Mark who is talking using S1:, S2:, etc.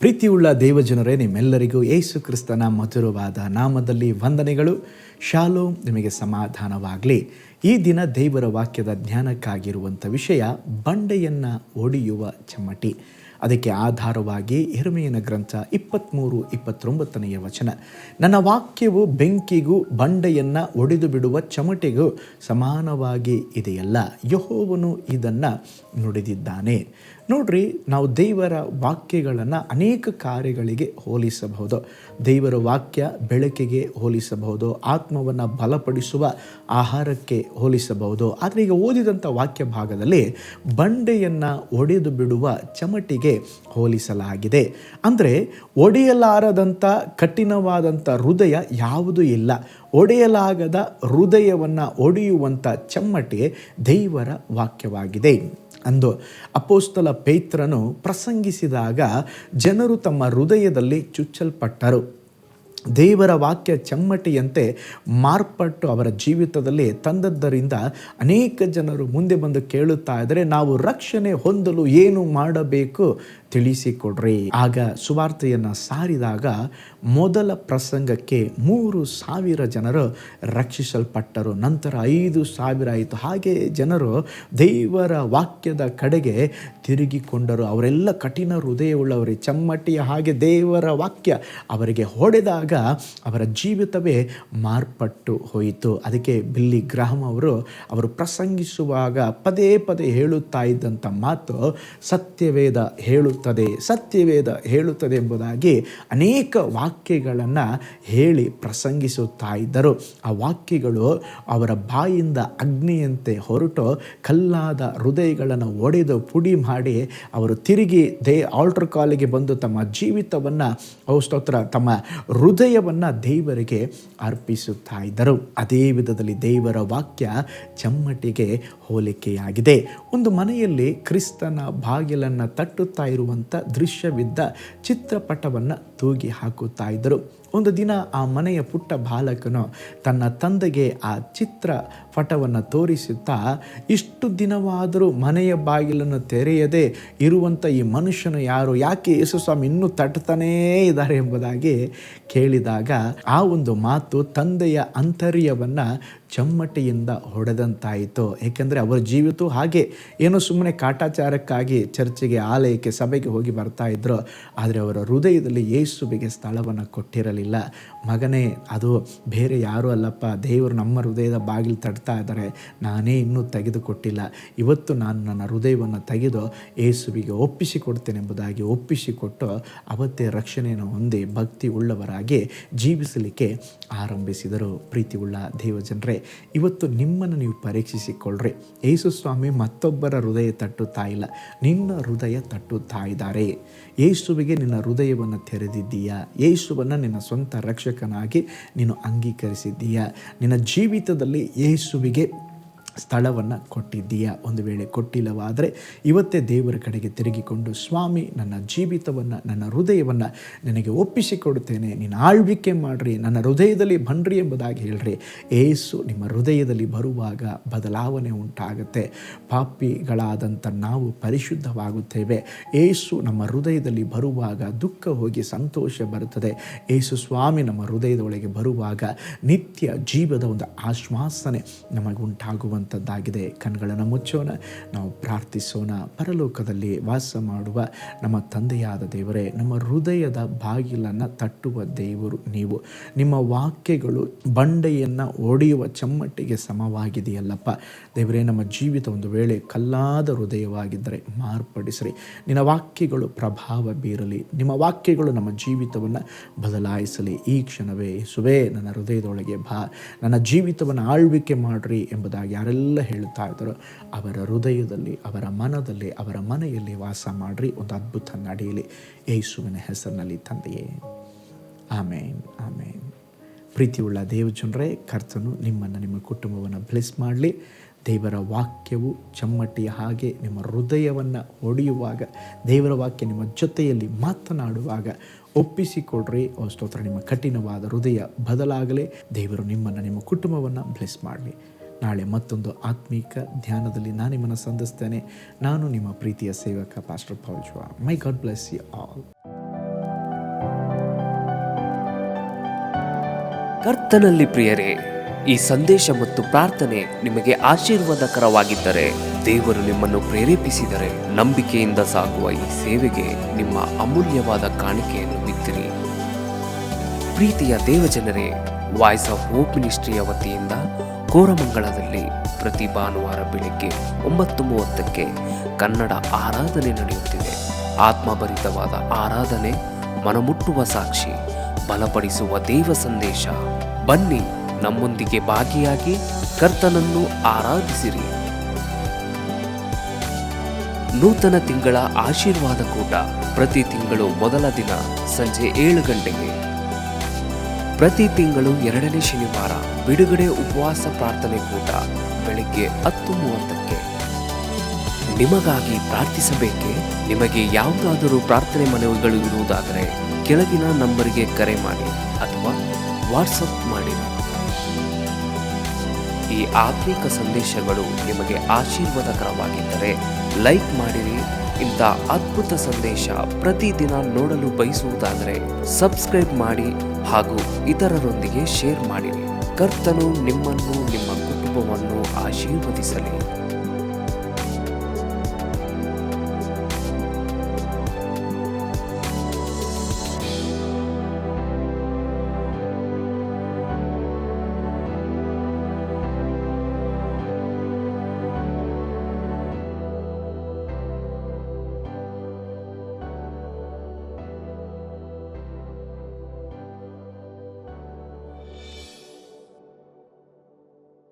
S1: ಪ್ರೀತಿಯುಳ್ಳ ದೇವಜನರೇ, ನಿಮ್ಮೆಲ್ಲರಿಗೂ ಯೇಸು ಕ್ರಿಸ್ತನ ಮಧುರವಾದ ನಾಮದಲ್ಲಿ ವಂದನೆಗಳು. ಶಾಲೋಮ್, ನಿಮಗೆ ಸಮಾಧಾನವಾಗಲಿ. ಈ ದಿನ ದೇವರ ವಾಕ್ಯದ ಜ್ಞಾನಕ್ಕಾಗಿರುವಂಥ ವಿಷಯ ಬಂಡೆಯನ್ನು ಒಡೆಯುವ ಚಮ್ಮಟಿ. ಅದಕ್ಕೆ ಆಧಾರವಾಗಿ ಯೆರೆಮೀಯನ ಗ್ರಂಥ 23:29 ವಚನ, ನನ್ನ ವಾಕ್ಯವು ಬೆಂಕಿಗೂ ಬಂಡೆಯನ್ನು ಒಡೆದು ಬಿಡುವ ಚಮಟೆಗೂ ಸಮಾನವಾಗಿ ಇದೆಯಲ್ಲ, ಯೆಹೋವನು ಇದನ್ನು ನುಡಿದಿದ್ದಾನೆ. ನೋಡ್ರಿ, ನಾವು ದೇವರ ವಾಕ್ಯಗಳನ್ನು ಅನೇಕ ಕಾರ್ಯಗಳಿಗೆ ಹೋಲಿಸಬಹುದು. ದೇವರ ವಾಕ್ಯ ಬೆಳಕಿಗೆ ಹೋಲಿಸಬಹುದು, ಆತ್ಮವನ್ನು ಬಲಪಡಿಸುವ ಆಹಾರಕ್ಕೆ ಹೋಲಿಸಬಹುದು. ಆದರೆ ಈಗ ಓದಿದಂಥ ವಾಕ್ಯ ಭಾಗದಲ್ಲಿ ಬಂಡೆಯನ್ನು ಒಡೆದು ಬಿಡುವ ಚಮಟಿಗೆ ಹೋಲಿಸಲಾಗಿದೆ. ಅಂದರೆ ಒಡೆಯಲಾರದಂಥ ಕಠಿಣವಾದಂಥ ಹೃದಯ ಯಾವುದೂ ಇಲ್ಲ. ಒಡೆಯಲಾಗದ ಹೃದಯವನ್ನು ಒಡೆಯುವಂಥ ಚಮ್ಮಟಿ ದೇವರ ವಾಕ್ಯವಾಗಿದೆ. ಅಂದು ಅಪೊಸ್ತಲ ಪೇತ್ರನು ಪ್ರಸಂಗಿಸಿದಾಗ ಜನರು ತಮ್ಮ ಹೃದಯದಲ್ಲಿ ಚುಚ್ಚಲ್ಪಟ್ಟರು. ದೇವರ ವಾಕ್ಯ ಚಮ್ಮಟಿಯಂತೆ ಮಾರ್ಪಟ್ಟು ಅವರ ಜೀವಿತದಲ್ಲಿ ತಂದದ್ದರಿಂದ ಅನೇಕ ಜನರು ಮುಂದೆ ಬಂದು ಕೇಳುತ್ತಾ ಇದ್ದರೆ, ನಾವು ರಕ್ಷಣೆ ಹೊಂದಲು ಏನು ಮಾಡಬೇಕು ತಿಳಿಸಿಕೊಡ್ರಿ. ಆಗ ಸುವಾರ್ತೆಯನ್ನು ಸಾರಿದಾಗ ಮೊದಲ ಪ್ರಸಂಗಕ್ಕೆ 3,000 ಜನರು ರಕ್ಷಿಸಲ್ಪಟ್ಟರು. ನಂತರ 5,000 ಆಯಿತು. ಹಾಗೆ ಜನರು ದೇವರ ವಾಕ್ಯದ ಕಡೆಗೆ ತಿರುಗಿಕೊಂಡರು. ಅವರೆಲ್ಲ ಕಠಿಣ ಹೃದಯವುಳ್ಳವರೇ. ಚಮ್ಮಟಿಯ ಹಾಗೆ ದೇವರ ವಾಕ್ಯ ಅವರಿಗೆ ಹೊಡೆದಾಗ ಅವರ ಜೀವಿತವೇ ಮಾರ್ಪಟ್ಟು ಹೋಯಿತು. ಅದಕ್ಕೆ ಬಿಲ್ಲಿ ಗ್ರಹಂ ಅವರು ಪ್ರಸಂಗಿಸುವಾಗ ಪದೇ ಪದೇ ಹೇಳುತ್ತಾ ಇದ್ದಂಥ ಮಾತು, ಸತ್ಯವೇದ ಹೇಳುತ್ತದೆ ಎಂಬುದಾಗಿ ಅನೇಕ ವಾಕ್ಯಗಳನ್ನು ಹೇಳಿ ಪ್ರಸಂಗಿಸುತ್ತಾ ಇದ್ದರು. ಆ ವಾಕ್ಯಗಳು ಅವರ ಬಾಯಿಂದ ಅಗ್ನಿಯಂತೆ ಹೊರಟು ಕಲ್ಲಾದ ಹೃದಯಗಳನ್ನು ಒಡೆದು ಪುಡಿ ಮಾಡಿ ಅವರು ತಿರುಗಿ ಆಲ್ಟರ್ ಕಾಲಿಗೆ ಬಂದು ತಮ್ಮ ಜೀವಿತವನ್ನು ತಮ್ಮ ಹೃದಯವನ್ನು ದೇವರಿಗೆ ಅರ್ಪಿಸುತ್ತಾ ಇದ್ದರು. ಅದೇ ವಿಧದಲ್ಲಿ ದೇವರ ವಾಕ್ಯ ಚಮ್ಮಟಿಗೆ ಹೋಲಿಕೆಯಾಗಿದೆ. ಒಂದು ಮನೆಯಲ್ಲಿ ಕ್ರಿಸ್ತನ ಬಾಗಿಲನ್ನು ತಟ್ಟುತ್ತಾ ಇರುವಂಥ ದೃಶ್ಯವಿದ್ದ ಚಿತ್ರಪಟವನ್ನು ತೂಗಿ ಹಾಕುತ್ತಾ ಇದ್ದರು. ಒಂದು ದಿನ ಆ ಮನೆಯ ಪುಟ್ಟ ಬಾಲಕನು ತನ್ನ ತಂದೆಗೆ ಆ ಚಿತ್ರಪಟವನ್ನು ತೋರಿಸುತ್ತಾ, ಇಷ್ಟು ದಿನವಾದರೂ ಮನೆಯ ಬಾಗಿಲನ್ನು ತೆರೆಯದೆ ಇರುವಂಥ ಈ ಮನುಷ್ಯನು ಯಾರು, ಯಾಕೆ ಯೇಸು ಸ್ವಾಮಿ ಇನ್ನೂ ತಟ್ಟುತ್ತಾನೇ ಇದ್ದಾರೆ ಎಂಬುದಾಗಿ ಕೇಳಿದಾಗ ಆ ಒಂದು ಮಾತು ತಂದೆಯ ಅಂತರ್ಯವನ್ನು ಚಮ್ಮಟಿಯಿಂದ ಹೊಡೆದಂತಾಯಿತು. ಏಕೆಂದರೆ ಅವರ ಜೀವಿತ ಹಾಗೆ ಏನೋ ಸುಮ್ಮನೆ ಕಾಟಾಚಾರಕ್ಕಾಗಿ ಚರ್ಚಿಗೆ, ಆಲಯಕ್ಕೆ, ಸಭೆಗೆ ಹೋಗಿ ಬರ್ತಾ ಇದ್ರು. ಆದರೆ ಅವರ ಹೃದಯದಲ್ಲಿ ಯೇಸುವಿಗೆ ಸ್ಥಳವನ್ನು ಕೊಟ್ಟಿರಲಿಲ್ಲ. ಮಗನೇ, ಅದು ಬೇರೆ ಯಾರೂ ಅಲ್ಲಪ್ಪ, ದೇವರು ನಮ್ಮ ಹೃದಯದ ಬಾಗಿಲು ತಡ್ತಾ ಇದ್ದಾರೆ, ನಾನೇ ಇನ್ನೂ ತೆಗೆದುಕೊಟ್ಟಿಲ್ಲ. ಇವತ್ತು ನಾನು ನನ್ನ ಹೃದಯವನ್ನು ತೆಗೆದು ಯೇಸುವಿಗೆ ಒಪ್ಪಿಸಿಕೊಡ್ತೇನೆ ಎಂಬುದಾಗಿ ಒಪ್ಪಿಸಿಕೊಟ್ಟು ಅವತ್ತೇ ರಕ್ಷಣೆಯನ್ನು ಹೊಂದಿ ಭಕ್ತಿ ಉಳ್ಳವರಾಗಿ ಜೀವಿಸಲಿಕ್ಕೆ ಆರಂಭಿಸಿದರು. ಪ್ರೀತಿಯುಳ್ಳ ದೇವಜನರೇ, ಇವತ್ತು ನಿಮ್ಮನ್ನು ನೀವು ಪರೀಕ್ಷಿಸಿಕೊಳ್ಳ್ರಿ. ಯೇಸು ಸ್ವಾಮಿ ಮತ್ತೊಬ್ಬರ ಹೃದಯ ತಟ್ಟುತ್ತಾ ಇಲ್ಲ, ನಿನ್ನ ಹೃದಯ ತಟ್ಟುತ್ತಾ ಇದ್ದಾರೆ. ಯೇಸುವಿಗೆ ನಿನ್ನ ಹೃದಯವನ್ನು ತೆರೆದಿದ್ದೀಯಾ? ಯೇಸುವನ್ನು ನಿನ್ನ ಸ್ವಂತ ರಕ್ಷಕನಾಗಿ ನೀನು ಅಂಗೀಕರಿಸಿದ್ದೀಯಾ? ನಿನ್ನ ಜೀವಿತದಲ್ಲಿ ಯೇಸುವಿಗೆ ಸ್ಥಳವನ್ನು ಕೊಟ್ಟಿದ್ದೀಯಾ? ಒಂದು ವೇಳೆ ಕೊಟ್ಟಿಲ್ಲವಾದರೆ ಇವತ್ತೇ ದೇವರ ಕಡೆಗೆ ತಿರುಗಿಕೊಂಡು, ಸ್ವಾಮಿ, ನನ್ನ ಜೀವಿತವನ್ನು, ನನ್ನ ಹೃದಯವನ್ನು ನನಗೆ ಒಪ್ಪಿಸಿಕೊಡುತ್ತೇನೆ, ನೀನು ಆಳ್ವಿಕೆ ಮಾಡಿರಿ, ನನ್ನ ಹೃದಯದಲ್ಲಿ ಬನ್ನಿರಿ ಎಂಬುದಾಗಿ ಹೇಳ್ರಿ. ಏಸು ನಿಮ್ಮ ಹೃದಯದಲ್ಲಿ ಬರುವಾಗ ಬದಲಾವಣೆ ಉಂಟಾಗುತ್ತೆ. ಪಾಪಿಗಳಾದಂಥ ನಾವು ಪರಿಶುದ್ಧವಾಗುತ್ತೇವೆ. ಏಸು ನಮ್ಮ ಹೃದಯದಲ್ಲಿ ಬರುವಾಗ ದುಃಖ ಹೋಗಿ ಸಂತೋಷ ಬರುತ್ತದೆ. ಏಸು ಸ್ವಾಮಿ ನಮ್ಮ ಹೃದಯದೊಳಗೆ ಬರುವಾಗ ನಿತ್ಯ ಜೀವದ ಒಂದು ಆಶ್ವಾಸನೆ ನಮಗುಂಟಾಗುವಂಥದ್ದಾಗಿದೆ. ಕಣ್ಗಳನ್ನು ಮುಚ್ಚೋಣ, ನಾವು ಪ್ರಾರ್ಥಿಸೋಣ. ಪರಲೋಕದಲ್ಲಿ ವಾಸ ಮಾಡುವ ನಮ್ಮ ತಂದೆಯಾದ ದೇವರೇ, ನಮ್ಮ ಹೃದಯದ ಬಾಗಿಲನ್ನು ತಟ್ಟುವ ದೇವರು ನೀವು. ನಿಮ್ಮ ವಾಕ್ಯಗಳು ಬಂಡೆಯನ್ನು ಒಡೆಯುವ ಚಮ್ಮಟಿಗೆ ಸಮವಾಗಿದೆಯಲ್ಲಪ್ಪ ದೇವರೇ. ನಮ್ಮ ಜೀವಿತ ಒಂದು ವೇಳೆ ಕಲ್ಲಾದ ಹೃದಯವಾಗಿದ್ದರೆ ಮಾರ್ಪಡಿಸ್ರಿ. ನಿನ್ನ ವಾಕ್ಯಗಳು ಪ್ರಭಾವ ಬೀರಲಿ. ನಿಮ್ಮ ವಾಕ್ಯಗಳು ನಮ್ಮ ಜೀವಿತವನ್ನು ಬದಲಾಯಿಸಲಿ. ಈ ಕ್ಷಣವೇ ಯೇಸುವೇ, ನನ್ನ ಹೃದಯದೊಳಗೆ ಬಾ, ನನ್ನ ಜೀವಿತವನ್ನು ಆಳ್ವಿಕೆ ಮಾಡ್ರಿ ಎಂಬುದಾಗಿ ಯಾರೆಲ್ಲ ಹೇಳುತ್ತಾ ಇದ್ದಾರೋ ಅವರ ಹೃದಯದಲ್ಲಿ, ಅವರ ಮನದಲ್ಲಿ, ಅವರ ಮನೆಯಲ್ಲಿ ವಾಸ ಮಾಡ್ರಿ. ಒಂದು ಅದ್ಭುತ ನಡೆಯಲಿ ಯೇಸುವಿನ ಹೆಸರಿನಲ್ಲಿ ತಂದೆಯೇ, ಆಮೇನ್, ಆಮೇನ್. ಪ್ರೀತಿಯುಳ್ಳ ದೇವಜನರೇ, ಕರ್ತನು ನಿಮ್ಮನ್ನು, ನಿಮ್ಮ ಕುಟುಂಬವನ್ನು ಬ್ಲೆಸ್ ಮಾಡಲಿ. ದೇವರ ವಾಕ್ಯವು ಚಮ್ಮಟಿಯ ಹಾಗೆ ನಿಮ್ಮ ಹೃದಯವನ್ನು ಒಡೆಯುವಾಗ, ದೇವರ ವಾಕ್ಯ ನಿಮ್ಮ ಜೊತೆಯಲ್ಲಿ ಮಾತನಾಡುವಾಗ ಒಪ್ಪಿಸಿಕೊಡ್ರಿ. ಸ್ತೋತ್ರ. ನಿಮ್ಮ ಕಠಿಣವಾದ ಹೃದಯ ಬದಲಾಗಲಿ. ದೇವರು ನಿಮ್ಮನ್ನು, ನಿಮ್ಮ ಕುಟುಂಬವನ್ನು ಬ್ಲೆಸ್ ಮಾಡಲಿ. ನಾಳೆ ಮತ್ತೊಂದು ಆತ್ಮೀಕ ಧ್ಯಾನದಲ್ಲಿ ನಾನು ನಿಮ್ಮನ್ನು ಸಂಧಿಸ್ತೇನೆ. ನಾನು ನಿಮ್ಮ ಪ್ರೀತಿಯ ಸೇವಕ pastor Paul Jova. My God bless you all.
S2: ಕರ್ತನಲ್ಲಿ ಪ್ರಿಯರೇ, ಈ ಸಂದೇಶ ಮತ್ತು ಪ್ರಾರ್ಥನೆ ನಿಮಗೆ ಆಶೀರ್ವಾದಕರವಾಗಿದ್ದರೆ, ದೇವರು ನಿಮ್ಮನ್ನು ಪ್ರೇರೇಪಿಸಿದರೆ, ನಂಬಿಕೆಯಿಂದ ಸಾಗುವ ಈ ಸೇವೆಗೆ ನಿಮ್ಮ ಅಮೂಲ್ಯವಾದ ಕಾಣಿಕೆಯನ್ನು ಬಿತ್ತಿರಿ. ಪ್ರೀತಿಯ ದೇವಜನರೇ, ವಾಯ್ಸ್ ಆಫ್ ಹೋಪ್ ಮಿನಿಸ್ಟ್ರಿಯ ವತಿಯಿಂದ ಕೋರಮಂಗಲದಲ್ಲಿ ಪ್ರತಿ ಭಾನುವಾರ ಬೆಳಿಗ್ಗೆ 9:30ಕ್ಕೆ ಕನ್ನಡ ಆರಾಧನೆ ನಡೆಯುತ್ತಿದೆ. ಆತ್ಮಭರಿತವಾದ ಆರಾಧನೆ, ಮನಮುಟ್ಟುವ ಸಾಕ್ಷಿ, ಬಲಪಡಿಸುವ ದೇವ ಸಂದೇಶ. ಬನ್ನಿ, ನಮ್ಮೊಂದಿಗೆ ಭಾಗಿಯಾಗಿ ಕರ್ತನನ್ನು ಆರಾಧಿಸಿರಿ. ನೂತನ ತಿಂಗಳ ಆಶೀರ್ವಾದ ಕೂಟ ಪ್ರತಿ ತಿಂಗಳು ಮೊದಲ ದಿನ ಸಂಜೆ 7 ಗಂಟೆಗೆ. ಪ್ರತಿ ತಿಂಗಳು 2ನೇ ಶನಿವಾರ ಬಿಡುಗಡೆ ಉಪವಾಸ ಪ್ರಾರ್ಥನೆ ಕೂಟ ಬೆಳಿಗ್ಗೆ 10:30ಕ್ಕೆ. ನಿಮಗಾಗಿ ಪ್ರಾರ್ಥಿಸಬೇಕೆ? ನಿಮಗೆ ಯಾವುದಾದರೂ ಪ್ರಾರ್ಥನೆ ಮನವಿಗಳು ಇರುವುದಾದರೆ ಕೆಳಗಿನ ನಂಬರಿಗೆ ಕರೆ ಮಾಡಿ ಅಥವಾ ವಾಟ್ಸಪ್ ಮಾಡಿ. ಈ ಆತ್ಮಿಕ ಸಂದೇಶಗಳು ನಿಮಗೆ ಆಶೀರ್ವಾದಕರವಾಗಿದ್ದರೆ ಲೈಕ್ ಮಾಡಿರಿ. ಇಂಥ ಅದ್ಭುತ ಸಂದೇಶ ಪ್ರತಿದಿನ ನೋಡಲು ಬಯಸುವುದಾದರೆ ಸಬ್ಸ್ಕ್ರೈಬ್ ಮಾಡಿ ಹಾಗೂ ಇತರರೊಂದಿಗೆ ಶೇರ್ ಮಾಡಿರಿ. ಕರ್ತನು ನಿಮ್ಮನ್ನು, ನಿಮ್ಮ ಕುಟುಂಬವನ್ನು ಆಶೀರ್ವದಿಸಲಿ.